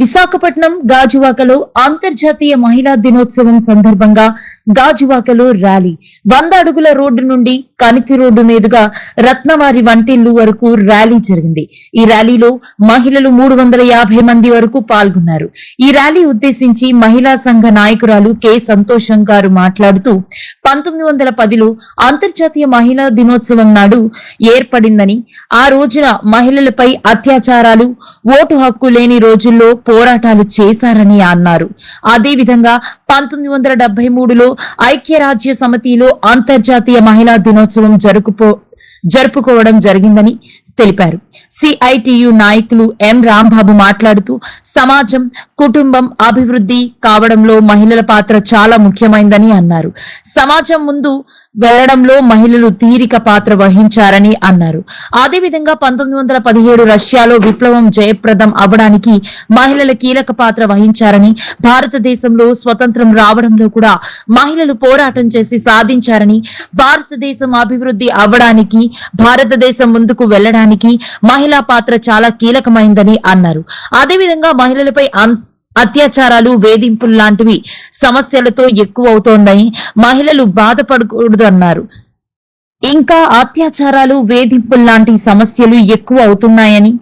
విశాఖపట్నం గాజువాకలో అంతర్జాతీయ మహిళా దినోత్సవం సందర్భంగా గాజువాకలో ర్యాలీ 100 అడుగుల రోడ్డు నుండి కనితి రోడ్డు మీదుగా రత్నవారి వంటిల్లు వరకు ర్యాలీ జరిగింది. ఈ ర్యాలీలో మహిళలు 350 మంది వరకు పాల్గొన్నారు. ఈ ర్యాలీ ఉద్దేశించి మహిళా సంఘ నాయకురాలు కె సంతోషం గారు మాట్లాడుతూ 1910లో అంతర్జాతీయ మహిళా దినోత్సవం నాడు ఏర్పడిందని, ఆ రోజున మహిళలపై అత్యాచారాలు, ఓటు హక్కు లేని రోజుల్లో పోరాటాలు చేశారని అన్నారు. అదేవిధంగా 1973లో ఐక్యరాజ్య సమితిలో అంతర్జాతీయ మహిళా దినోత్సవం జరుపుకోవడం జరిగిందని తెలిపారు. సిఐటియు నాయకులు ఎం రాంబాబు మాట్లాడుతూ సమాజం, కుటుంబం అభివృద్ధి కావడంలో మహిళల పాత్ర చాలా ముఖ్యమైందని అన్నారు. సమాజం ముందు వెళ్లడంలో మహిళలు తీరిక పాత్ర వహించారని అన్నారు. అదేవిధంగా 1917 రష్యాలో విప్లవం జయప్రదం అవడానికి మహిళల కీలక పాత్ర వహించారని, భారతదేశంలో స్వతంత్రం రావడంలో కూడా మహిళలు పోరాటం చేసి సాధించారని, భారతదేశం అభివృద్ధి అవ్వడానికి, భారతదేశం ముందుకు వెళ్లడానికి మహిళా పాత్ర చాలా కీలకమైందని అన్నారు. అదేవిధంగా మహిళలపై అత్యాచారాలు, వేధింపులు లాంటివి సమస్యలతో ఎక్కువ అవుతోందని, మహిళలు బాధపడకూడదు అన్నారు. ఇంకా అత్యాచారాలు, వేధింపులు లాంటి సమస్యలు ఎక్కువ అవుతున్నాయని,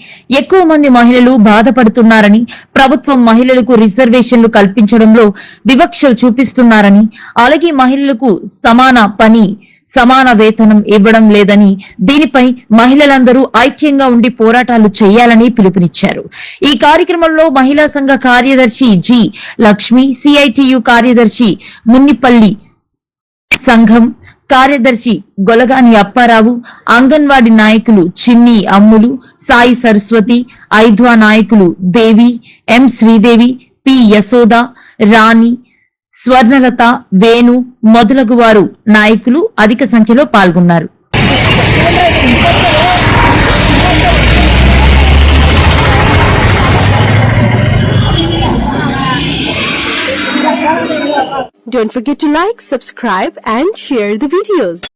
ఎక్కువ మంది మహిళలు బాధపడుతున్నారని, ప్రభుత్వం మహిళలకు రిజర్వేషన్లు కల్పించడంలో వివక్షలు చూపిస్తున్నారని, అలాగే మహిళలకు సమాన పని, సమాన వేతనం ఇవ్వడం లేదని, దీనిపై మహిళలందరూ ఐక్యంగా ఉండి పోరాటాలు చేయాలని పిలుపునిచ్చారు. ఈ కార్యక్రమంలో మహిళా సంఘ కార్యదర్శి జి లక్ష్మి, సిఐటియు కార్యదర్శి మున్నిపల్లి, సంఘం కార్యదర్శి గొలగాని అప్పారావు, అంగన్వాడీ నాయకులు చిన్ని అమ్ములు, సాయి సరస్వతి, ఐద్వా నాయకులు దేవి, ఎం శ్రీదేవి, పి యశోద, రాణి, స్వర్ణలత, వేణు మొదలగు వారు నాయకులు అధిక సంఖ్యలో పాల్గొన్నారు. Don't forget to like, subscribe and share the videos.